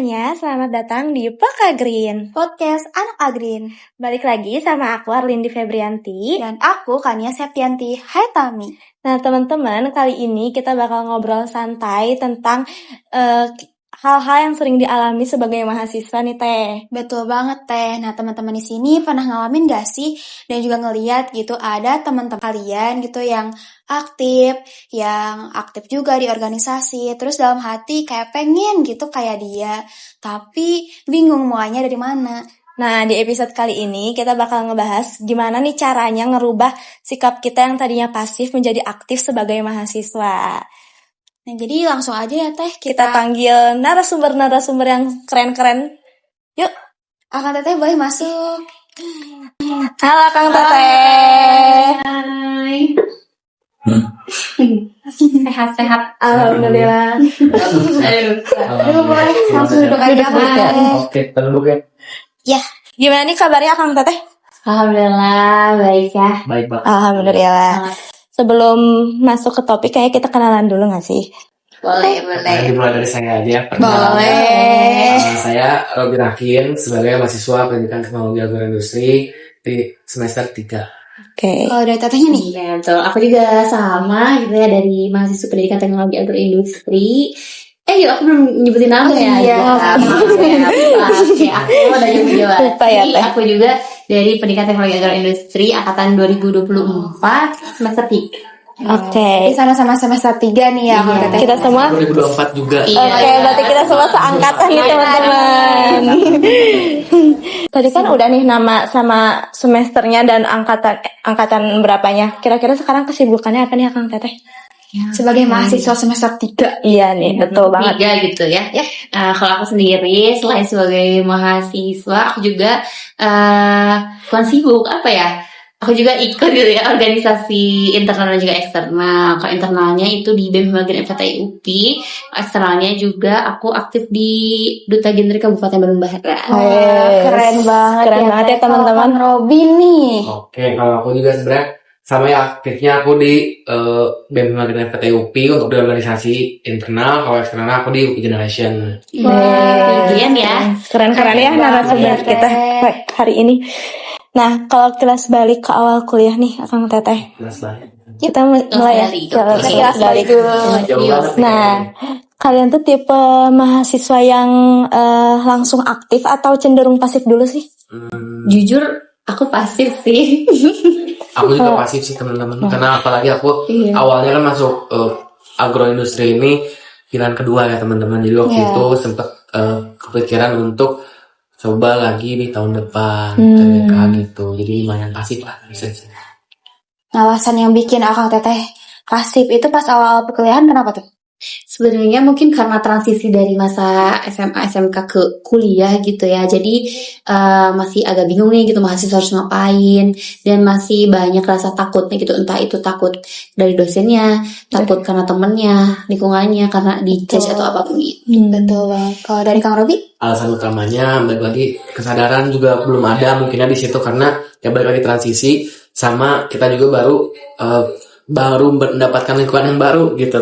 semuanya, selamat datang di Poka Green, podcast Anak Agrin. Balik lagi sama aku Arlindi Febrianti Dan aku Kania Septianti. Hai Tami. Nah teman-teman, kali ini kita bakal ngobrol santai tentang hal-hal yang sering dialami sebagai mahasiswa nih Teh. Betul banget Teh. Nah teman-teman di sini pernah ngalamin gak sih? Dan juga ngeliat gitu ada teman-teman kalian gitu yang aktif juga di organisasi. Terus dalam hati kayak pengen gitu kayak dia, tapi bingung mulainya dari mana. Nah di episode kali ini kita bakal ngebahas gimana nih caranya ngerubah sikap kita yang tadinya pasif menjadi aktif sebagai mahasiswa. Nah jadi langsung aja ya Teh, Kita panggil narasumber-narasumber yang keren-keren. Yuk, Akang Teteh boleh masuk. halo Kang Teteh. Hai. Sehat-sehat. Alhamdulillah. Aduh, boleh langsung duduk aja. Oke, duduk ya. Ya. Gimana nih kabarnya Kang Teteh? Alhamdulillah baik ya. Baik, Pak. Alhamdulillah. Sebelum masuk ke topik, kayaknya kita kenalan dulu gak sih? Boleh. Dimulai dari saya aja. Boleh. Saya Robin Hakim sebagai mahasiswa Pendidikan Teknologi Agroindustri di semester 3. Oke. Kalau dari tetehnya nih? Iya, betul. Aku juga sama gitu ya, dari mahasiswa Pendidikan Teknologi Agroindustri. Aku belum nyebutin nama ya. Iya. Oke, aku udah jawab. Lupa ya, Teh. Aku juga dari Pendidikan Teknologi Agroindustri angkatan 2024 semester 3. Oke. Di sama-sama semester 3 nih ya, Iya. kalau teteh. Kita semua 2024 juga. Oke, berarti kita semua seangkatan nih teman-teman. Tadi kan udah nih nama sama semesternya dan angkatan berapanya. Kira-kira sekarang kesibukannya apa nih Kang Teteh? Sebagai mahasiswa semester 3. Iya nih, betul banget. 3 gitu ya. Kalau aku sendiri selain sebagai mahasiswa, aku juga bukan sibuk apa ya? Aku juga ikut gitu ya organisasi internal dan juga eksternal. Kalau internalnya itu di BEM Himagin FTI UPI, eksternalnya juga aku aktif di Duta Genre Kabupaten Bandung Barat. Keren banget. Keren banget ya, teman-teman. Kang Robin nih. Oke, kalau aku juga sebenarnya sama ya, aktifnya aku di BEM Himagin FTI UPI untuk di organisasi internal. Kalau eksternal aku di UPI Generation. Tinggian ya. Keren-keren ya narasumber kita hari ini. Nah, kalau kilas balik ke awal kuliah nih, Kang Teteh. Jelas banget. Kita mulai Kilas balik dulu. Jauh banget. Nah, kalian tuh tipe mahasiswa yang langsung aktif atau cenderung pasif dulu sih? Jujur, aku pasif sih. Aku juga pasif sih teman-teman, karena apalagi aku awalnya kan masuk agroindustri ini pilihan kedua ya teman-teman. Jadi waktu itu sempat kepikiran untuk coba lagi di tahun depan TBK gitu. Jadi lumayan pasif lah bisa. Alasan yang bikin Akang Teteh pasif itu pas awal perkuliahan kenapa tuh? Sebenarnya mungkin karena transisi dari masa SMA SMK ke kuliah gitu ya. Jadi masih agak bingung nih gitu mahasiswa harus ngapain, dan masih banyak rasa takutnya gitu, entah itu takut dari dosennya, takut karena temennya, lingkungannya, karena dijudge atau apapun itu. Betul banget. Kalau dari Kang Robi? Alasan utamanya balik lagi kesadaran juga belum ada mungkinnya di situ, karena ya balik lagi transisi sama kita juga baru mendapatkan lingkungan yang baru gitu,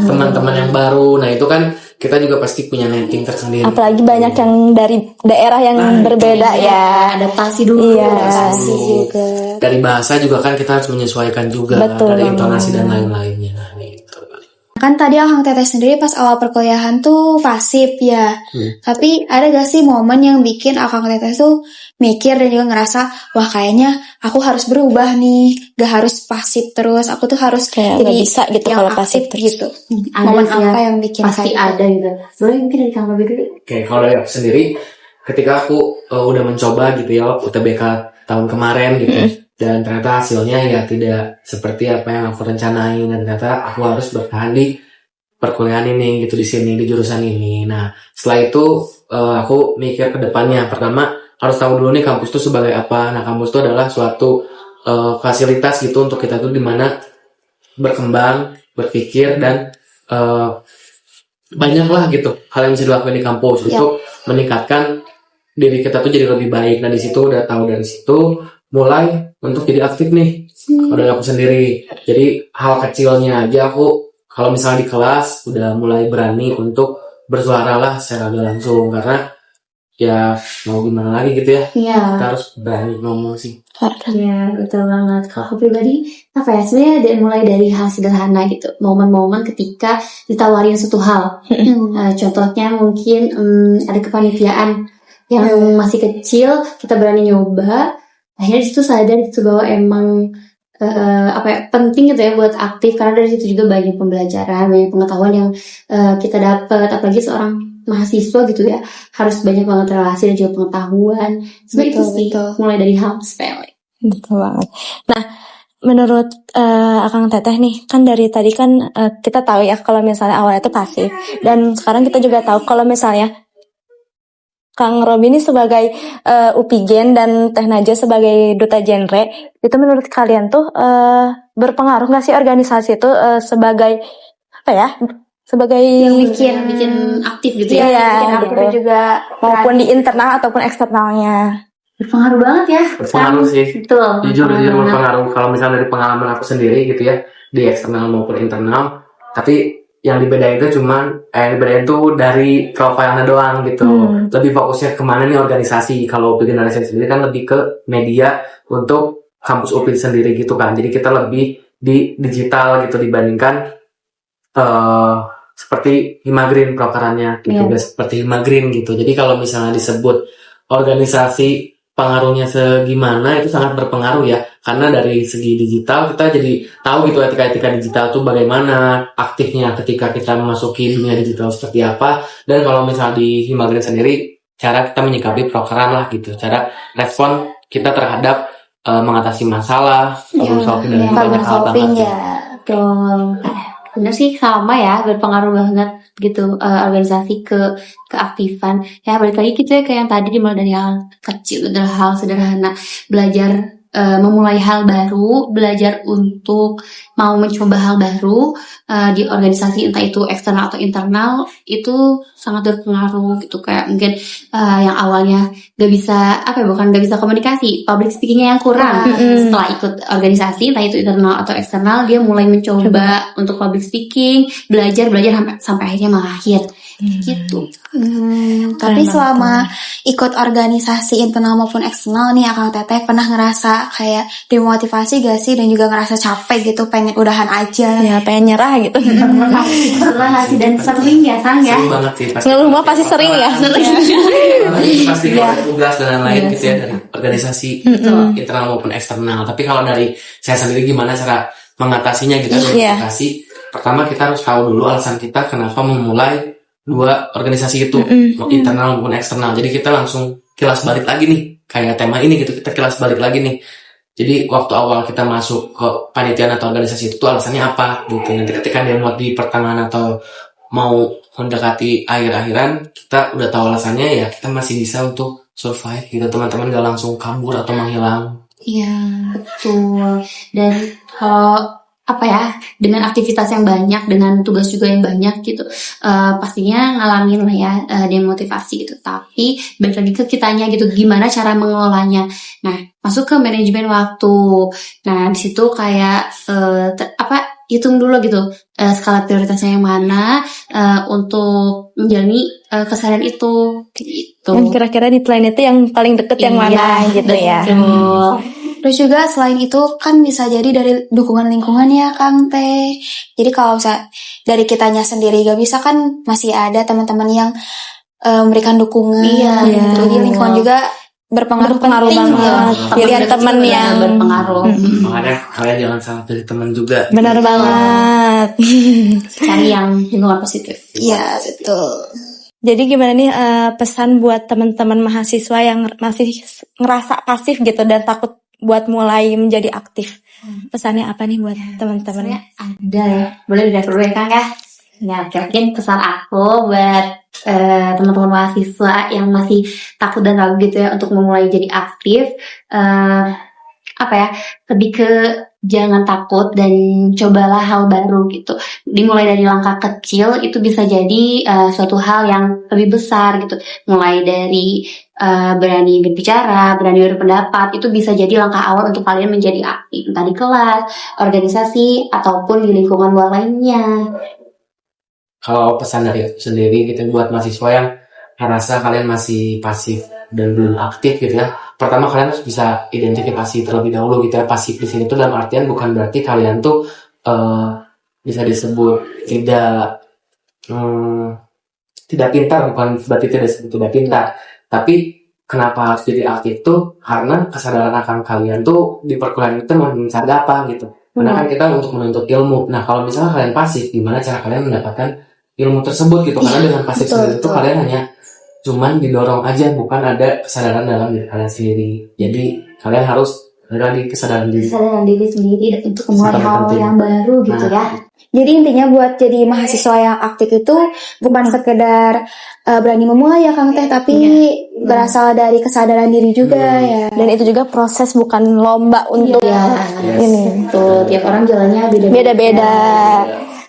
teman-teman yang baru. Nah itu kan kita juga pasti punya netting tersendiri. Apalagi banyak yang dari daerah yang berbeda ya. Adaptasi dulu. Iya. Adaptasi juga. Dari bahasa juga kan kita harus menyesuaikan juga. Betul dari banget. intonasi dan lain-lainnya. Nah, gitu. Kan tadi Akang Teteh sendiri pas awal perkuliahan tuh pasif ya. Tapi ada gak sih momen yang bikin Akang Teteh tuh mikir dan juga ngerasa, wah kayaknya aku harus berubah nih, gak harus pasif terus, aku tuh harus Kayak jadi nggak bisa gitu yang kalau pasif aktif terus. gitu. Ada Momen sih apa ya. yang bikin Pasti kayak ada gitu. Sebenarnya mungkin dari Kang Robi dulu. Oke, kalau dari aku sendiri, ketika aku udah mencoba gitu ya UTBK tahun kemarin gitu, dan ternyata hasilnya ya tidak seperti apa yang aku rencanain, dan ternyata aku harus bertahan di perkuliahan ini gitu, di sini, di jurusan ini. Nah setelah itu aku mikir ke depannya. Pertama harus tahu dulu nih kampus itu sebagai apa. Nah kampus itu adalah suatu fasilitas gitu untuk kita tuh dimana berkembang, berpikir, dan banyak lah gitu hal yang bisa dilakukan di kampus untuk meningkatkan diri kita tuh jadi lebih baik. Nah di situ udah tahu, dari situ mulai untuk jadi aktif nih. Kalau dari aku sendiri, jadi hal kecilnya aja aku kalau misalnya di kelas udah mulai berani untuk bersuara lah secara gak langsung, karena ya mau gimana lagi gitu ya, Iya. kita harus berani ngomong sih. Iya, betul banget. Kalau aku pribadi, apa ya, sebenarnya mulai dari hal sederhana gitu. Momen-momen ketika ditawarin satu hal. Contohnya mungkin ada kepanitiaan yang masih kecil, kita berani nyoba. Akhirnya disitu sadar itu bahwa emang apa ya, penting gitu ya buat aktif, karena dari situ juga banyak pembelajaran, banyak pengetahuan yang kita dapat, apalagi seorang mahasiswa gitu ya, harus banyak banget relasi dan juga pengetahuan. Sebenarnya itu sih, mulai dari hal sepele. Betul banget. Nah, menurut Akang Teteh nih, kan dari tadi kan kita tahu ya kalau misalnya awalnya itu pasif, dan sekarang kita juga tahu kalau misalnya Kang Robi ini sebagai UPGen dan Teh Najwa sebagai duta genre, itu menurut kalian tuh berpengaruh nggak sih organisasi itu sebagai apa ya? Sebagai bikin aktif gitu ya. Iya, Bikin aktif gitu. juga Maupun di internal ataupun eksternalnya. Berpengaruh banget ya. Berpengaruh sih. Betul. Jujur berpengaruh. Kalau misalnya dari pengalaman aku sendiri gitu ya, di eksternal maupun internal, tapi yang dibedain itu dibedain tuh dari profilnya doang gitu. Lebih fokusnya kemana nih organisasi. Kalau organisasi sendiri kan lebih ke media untuk kampus UPI sendiri gitu kan. Jadi kita lebih di digital gitu dibandingkan seperti Himagrin prokarannya gitu, guys, seperti Himagrin gitu. Jadi kalau misalnya disebut organisasi pengaruhnya segimana, itu sangat berpengaruh ya, karena dari segi digital kita jadi tahu gitu etika-etika digital tuh bagaimana aktifnya ketika kita memasuki dunia digital seperti apa. Dan kalau misalnya di Himagrin sendiri, cara kita menyikapi prokeran lah gitu, cara respon kita terhadap mengatasi masalah, problem solving dan banyak hal banget. ya. Betul. Bener sih, sama ya, berpengaruh banget gitu organisasi ke keaktifan. Ya balik lagi gitu ya, kayak yang tadi dimulai dari hal kecil, dari hal sederhana, belajar memulai hal baru, belajar untuk mau mencoba hal baru di organisasi, entah itu eksternal atau internal, itu sangat berpengaruh gitu. Kayak mungkin yang awalnya gak bisa komunikasi, public speakingnya yang kurang, setelah ikut organisasi, entah itu internal atau eksternal, dia mulai mencoba untuk public speaking, belajar sampai akhirnya mengakhir gitu. Tapi selama ikut organisasi internal maupun eksternal nih, Akang Teteh pernah ngerasa kayak dimotivasi gak sih, dan juga ngerasa capek gitu, pengen udahan aja? Ya, pengen nyerah gitu. Pernah nggak sih, dan sering ya Sang ya? Sering banget sih. Ngeluh mah pasti sering ya. Pasti ada tugas dan lain-lain gitu ya dari organisasi internal maupun eksternal. Tapi kalau dari saya sendiri gimana cara mengatasinya gitu, organisasi. Pertama kita harus tahu dulu alasan kita kenapa memulai dua organisasi itu, mau internal maupun eksternal. Jadi kita langsung kilas balik lagi nih, kayak tema ini gitu, kita kilas balik lagi nih. Jadi waktu awal kita masuk ke panitiaan atau organisasi itu alasannya apa gitu. Nanti ketika dia mau di pertengahan atau mau mendekati akhir-akhiran, kita udah tahu alasannya, ya kita masih bisa untuk survive gitu, teman-teman gak langsung kabur atau menghilang. Iya, betul. Dan kalau dengan aktivitas yang banyak, dengan tugas juga yang banyak gitu, pastinya ngalamin lah ya demotivasi gitu. Tapi balik lagi ke kitanya gitu, gimana cara mengelolanya. Nah, masuk ke manajemen waktu. Nah, di situ kayak hitung dulu gitu, skala prioritasnya yang mana untuk menjalani keseharian itu gitu. Dan kira-kira di plan itu yang paling deket yang mana gitu ya. Terus juga selain itu kan bisa jadi dari dukungan lingkungan ya Kang Teh. Jadi kalau misalnya dari kitanya sendiri gak bisa, kan masih ada teman-teman yang memberikan dukungan. Jadi lingkungan juga berpengaruh penting banget. Pilihan teman yang berpengaruh. Makanya kalian jangan salah pilih teman juga. Benar banget. Cari yang lingkungan positif. Iya, betul. Jadi gimana nih pesan buat teman-teman mahasiswa yang masih ngerasa pasif gitu dan takut buat mulai menjadi aktif? Pesannya apa nih buat teman-teman? Ada ya, boleh dari dulu ya Kang ya. Ya, mungkin pesan aku buat teman-teman mahasiswa yang masih takut dan ragu gitu ya untuk memulai jadi aktif, lebih ke jangan takut dan cobalah hal baru gitu. Dimulai dari langkah kecil itu bisa jadi suatu hal yang lebih besar gitu. Mulai dari berani berbicara, berani berpendapat, itu bisa jadi langkah awal untuk kalian menjadi aktif, entah di kelas, organisasi, ataupun di lingkungan luar lainnya. kalau pesan dari aku sendiri gitu buat mahasiswa yang merasa kalian masih pasif dan belum aktif gitu ya. Pertama kalian harus bisa identifikasi terlebih dahulu gitu ya. Pasif di sini tuh dalam artian bukan berarti kalian tuh bisa disebut tidak pintar, bukan berarti tidak disebut tidak pintar. Tapi kenapa harus jadi aktif tuh karena kesadaran akan kalian tuh di perkuliahan itu mencari apa gitu. Karena kan kita untuk menuntut ilmu. Nah kalau misalnya kalian pasif, gimana cara kalian mendapatkan ilmu tersebut gitu? Karena dengan pasif sendiri itu kalian hanya cuman didorong aja, bukan ada kesadaran dalam diri kalian sendiri. Jadi kalian harus ada di kesadaran diri. Kesadaran diri sendiri untuk memulai Sangat hal penting. yang baru gitu Nah. ya. Jadi intinya buat jadi mahasiswa yang aktif itu bukan sekedar berani memulai ya Kang Teh, tapi berasal dari kesadaran diri juga ya. Dan itu juga proses, bukan lomba untuk ini. Tuh, tiap orang jalannya Beda-beda.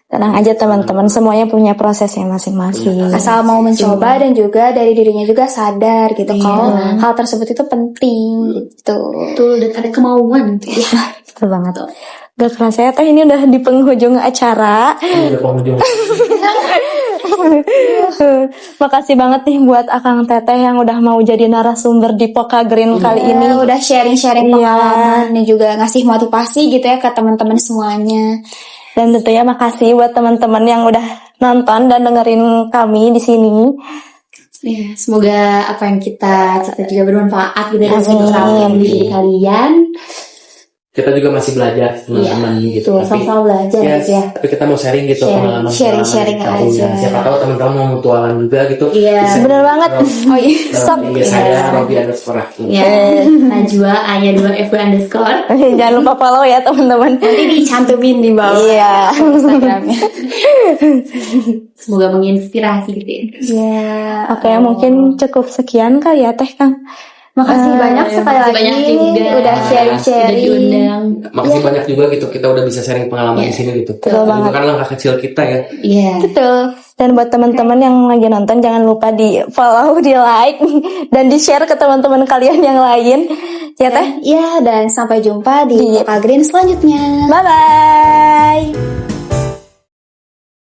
Tenang aja teman-teman, semuanya punya prosesnya masing-masing. Asal mau mencoba dan juga dari dirinya juga sadar gitu kalau hal tersebut itu penting gitu. Betul, dan ada kemauan gitu ya. Betul banget. Gak kerasa ya Teh, ini udah di penghujung acara. Ini udah penghujung. Makasih banget nih buat Akang Teteh yang udah mau jadi narasumber di Poka Green kali ini. Udah sharing-sharing Iya. pengalaman dan juga ngasih motivasi gitu ya ke teman-teman semuanya. Dan tentunya makasih buat teman-teman yang udah nonton dan dengerin kami di sini. Ya, semoga apa yang kita juga bermanfaat gitu dan Amin. bermanfaat di diri kalian. Kita juga masih belajar teman-teman gitu. Tuh, sama-sama belajar gitu ya. Tapi kita mau sharing gitu pengalaman sharing yang kita punya. aja. Siapa tahu teman-teman mau mutualan juga gitu. Iya. Bisa Bener banget. Oh iya. Sok. Iya, saya Robi underscore aku. Ya, Najwa Anya 2 FW underscore. Jangan lupa follow ya teman-teman. Nanti dicantumin di bawah Iya. Instagramnya. Semoga menginspirasi gitu ya. Ya. Oke, mungkin cukup sekian kali ya Teh Kang. Makasih banyak sekali Makasih lagi banyak juga udah udah sharing-sharing. diundang. Makasih banyak juga gitu kita udah bisa sharing pengalaman di sini gitu. Betul Itu banget. kan langkah kecil kita ya. Iya. Betul. Dan buat teman-teman yang lagi nonton jangan lupa di follow, di like, dan di share ke teman-teman kalian yang lain. Ya Teh. Ya, dan sampai jumpa di Poka Green selanjutnya. Bye bye.